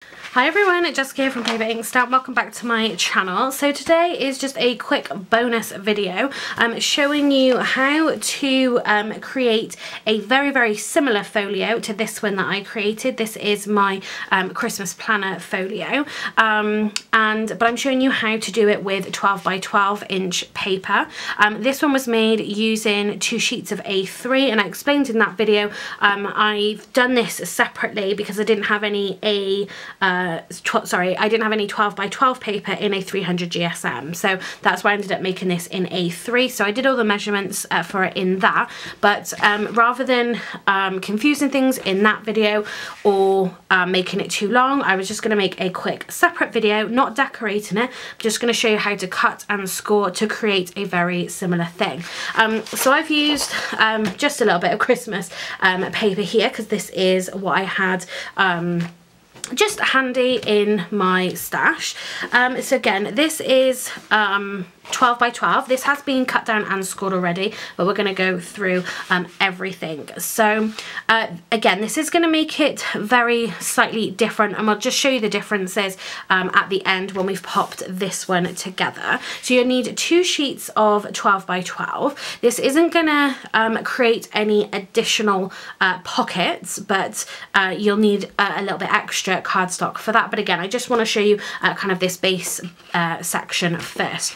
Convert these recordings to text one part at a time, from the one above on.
Hi everyone, Jessica here from Paper Ink Stamp. Welcome back to my channel. So today is just a quick bonus video showing you how to create a very similar folio to this one that I created. This is my Christmas planner folio, but I'm showing you how to do it with 12 by 12 inch paper. This one was made using 2 sheets of A3, and I explained in that video I've done this separately because I didn't have any I didn't have any 12 by 12 paper in a 300 GSM, so that's why I ended up making this in A3. So I did all the measurements for it in that, but rather than confusing things in that video or making it too long, I was just going to make a quick separate video, not decorating it, just going to show you how to cut and score to create a very similar thing. So I've used just a little bit of Christmas paper here because this is what I had just handy in my stash. So again, this is 12 by 12. This has been cut down and scored already, but we're going to go through everything. So again, this is going to make it very slightly different, and we'll just show you the differences at the end when we've popped this one together. So you'll need 2 sheets of 12 by 12. This isn't going to create any additional pockets, but you'll need a little bit extra cardstock for that. But again, I just want to show you kind of this base section first.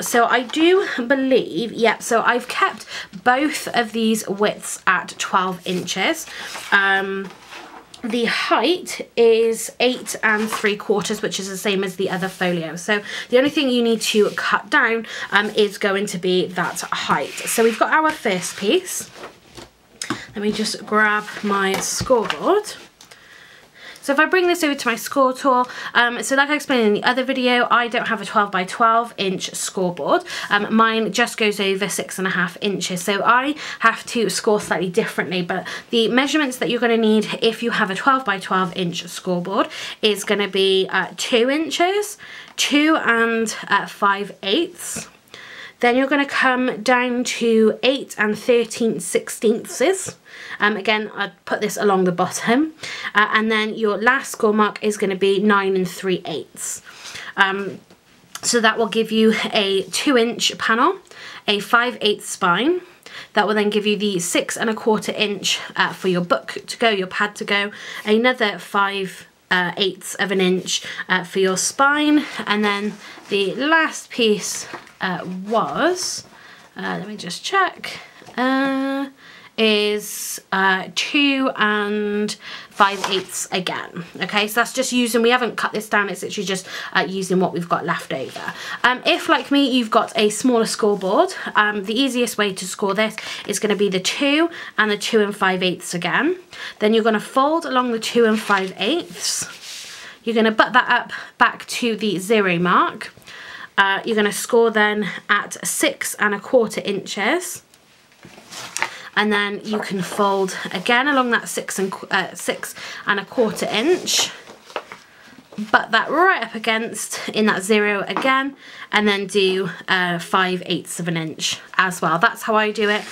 So I do believe, yep, so I've kept both of these widths at 12 inches. The height is 8 3/4, which is the same as the other folio. So the only thing you need to cut down is going to be that height. So we've got our first piece. Let me just grab my scoreboard. So if I bring this over to my score tool, so like I explained in the other video, I don't have a 12 by 12 inch scoreboard. Mine just goes over 6.5 inches. So I have to score slightly differently, but the measurements that you're going to need if you have a 12 by 12 inch scoreboard is going to be 2 inches, 2 5/8. Then you're going to come down to 8 13/16. Again, I'd put this along the bottom. And then your last score mark is going to be 9 3/8. So that will give you a 2 inch panel, a 5/8 spine. That will then give you the 6 1/4 inch for your book to go, your pad to go, another 5/8 of an inch for your spine, and then the last piece was, let me just check, is 2 5/8 again. Okay, so that's just using, we haven't cut this down, it's literally just using what we've got left over. If, like me, you've got a smaller scoreboard, the easiest way to score this is going to be the 2 and the 2 5/8 again. Then you're going to fold along the 2 5/8. You're going to butt that up back to the 0 mark. You're going to score then at 6 1/4 inches. And then you can fold again along that 6 1/4 inch, butt that right up against in that 0 again, and then do 5/8 of an inch as well. That's how I do it,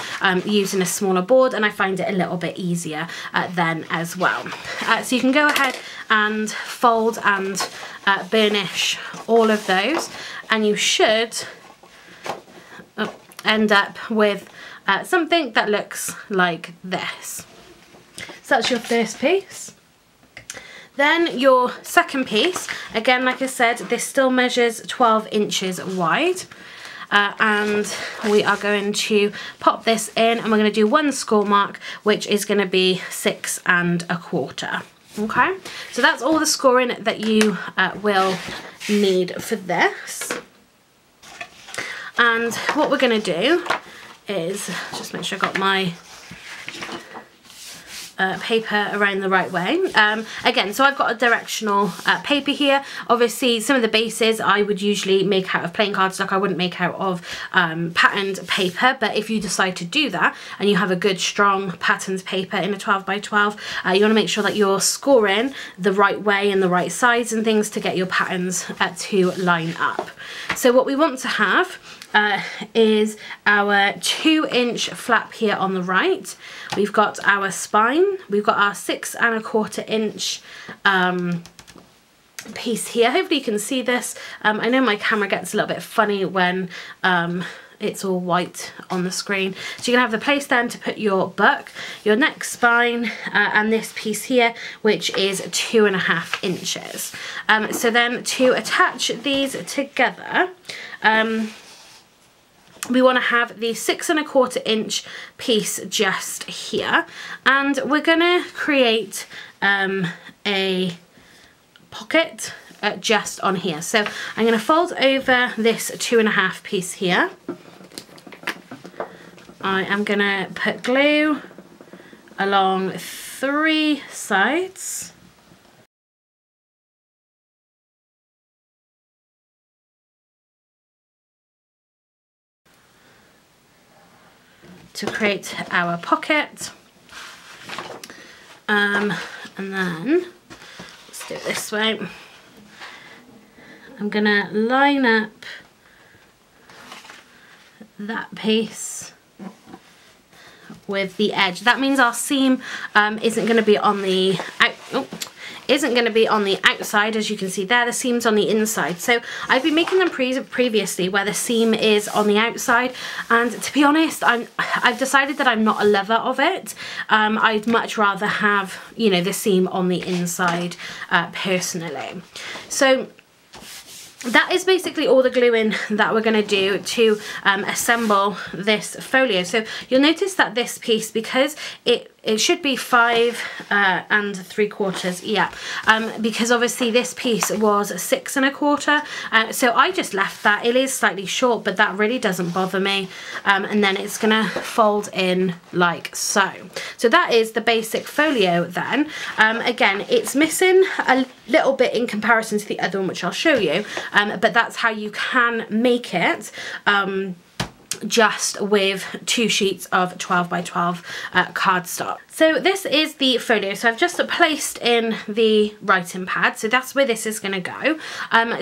using a smaller board, and I find it a little bit easier then as well. So you can go ahead and fold and burnish all of those, and you should end up with something that looks like this. So that's your first piece. Then your second piece, again, like I said, this still measures 12 inches wide. And we are going to pop this in, and we're going to do 1 score mark, which is going to be 6 1/4. Okay, so that's all the scoring that you will need for this. And what we're going to do is just make sure I got my paper around the right way. Again, so I've got a directional paper here. Obviously, some of the bases I would usually make out of plain cardstock. I wouldn't make out of patterned paper, but if you decide to do that and you have a good strong patterned paper in a 12 by 12, you want to make sure that you're scoring the right way and the right size and things to get your patterns to line up. So what we want to have is our 2 inch flap here on the right. We've got our spine, we've got our 6 1/4 inch piece here. Hopefully you can see this. I know my camera gets a little bit funny when it's all white on the screen. So you're gonna have the place then to put your book, your neck spine, and this piece here, which is 2.5 inches. So then to attach these together, we want to have the 6.25 inch piece just here, and we're gonna create a pocket just on here. So I'm going to fold over this 2.5 piece here. I am going to put glue along 3 sides. To create our pocket. And then let's do it this way. I'm gonna line up that piece with the edge. That means our seam isn't going to be on the outside, as you can see there. The seam's on the inside. So I've been making them previously where the seam is on the outside, and to be honest, I've decided that I'm not a lover of it. I'd much rather have, you know, the seam on the inside personally. So that is basically all the gluing that we're going to do to assemble this folio. So you'll notice that this piece, because it should be 5 3/4, yeah, because obviously this piece was 6.25, so I just left that. It is slightly short, but that really doesn't bother me, and then it's gonna fold in like so. So that is the basic folio then. Again, it's missing a little bit in comparison to the other one, which I'll show you, but that's how you can make it. Just with 2 sheets of 12 by 12 cardstock. So this is the folio. So I've just placed in the writing pad, so that's where this is going to go.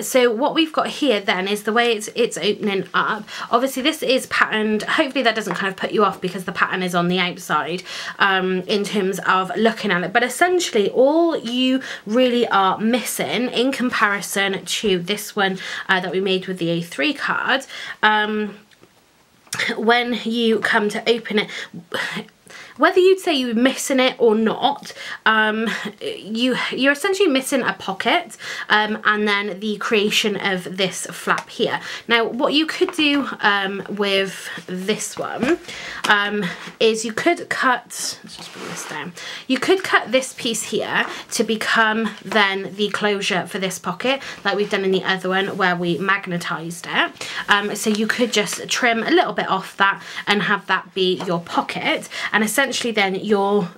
So what we've got here then is the way it's opening up. Obviously this is patterned. Hopefully that doesn't kind of put you off because the pattern is on the outside in terms of looking at it, but essentially all you really are missing in comparison to this one that we made with the A3 card, when you come to open it, whether you'd say you're missing it or not, you're essentially missing a pocket and then the creation of this flap here. Now what you could do with this one is you could cut, let's just bring this down, you could cut this piece here to become then the closure for this pocket, like we've done in the other one where we magnetized it. So you could just trim a little bit off that and have that be your pocket, and essentially then you're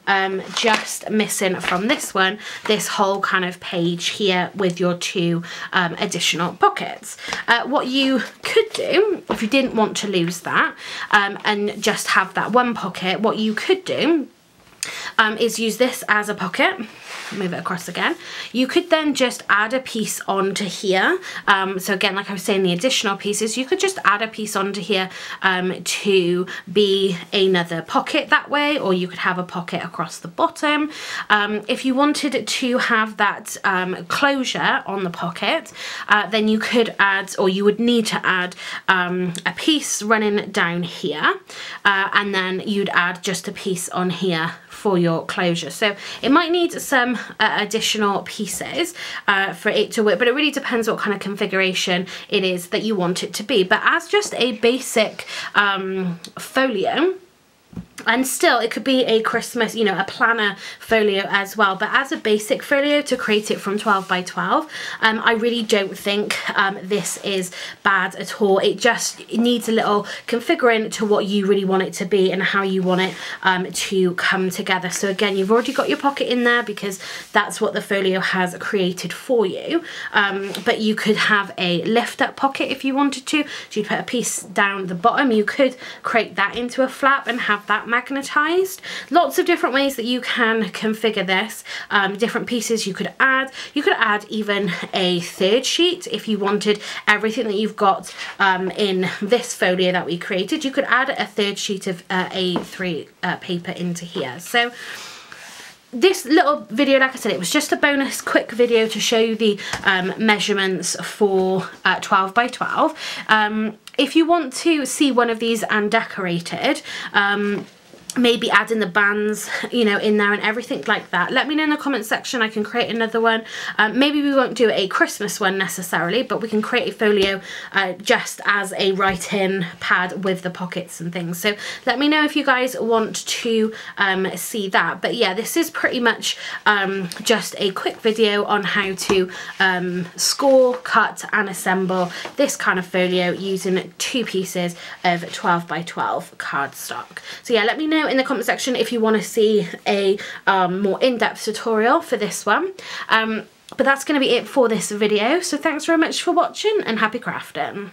just missing from this one this whole kind of page here with your 2 additional pockets. What you could do if you didn't want to lose that and just have that one pocket, what you could do is use this as a pocket. Move it across again. You could then just add a piece onto here. So again, like I was saying, the additional pieces, you could just add a piece onto here to be another pocket that way, or you could have a pocket across the bottom. If you wanted to have that closure on the pocket, then you could add, or you would need to add a piece running down here, and then you'd add just a piece on here for your closure. So it might need some additional pieces for it to work, but it really depends what kind of configuration it is that you want it to be. But as just a basic folio, and still it could be a Christmas, you know, a planner folio as well, but as a basic folio to create it from 12 by 12, I really don't think this is bad at all. It just needs a little configuring to what you really want it to be and how you want it to come together. So again, you've already got your pocket in there because that's what the folio has created for you, but you could have a lift up pocket if you wanted to. So you'd put a piece down the bottom, you could create that into a flap and have that magnetized. Lots of different ways that you can configure this, different pieces you could add. You could add even a 3rd sheet if you wanted everything that you've got in this folio that we created. You could add a 3rd sheet of A3 paper into here. So this little video, like I said, it was just a bonus quick video to show you the measurements for 12 by 12. If you want to see one of these and decorated, maybe adding the bands, you know, in there and everything like that, let me know in the comment section. I can create another one. Maybe we won't do a Christmas one necessarily, but we can create a folio just as a write-in pad with the pockets and things. So let me know if you guys want to see that. But yeah, this is pretty much just a quick video on how to score, cut and assemble this kind of folio using 2 pieces of 12 by 12 cardstock. So yeah, let me know in the comment section if you want to see a more in-depth tutorial for this one. But that's going to be it for this video. So thanks very much for watching and happy crafting.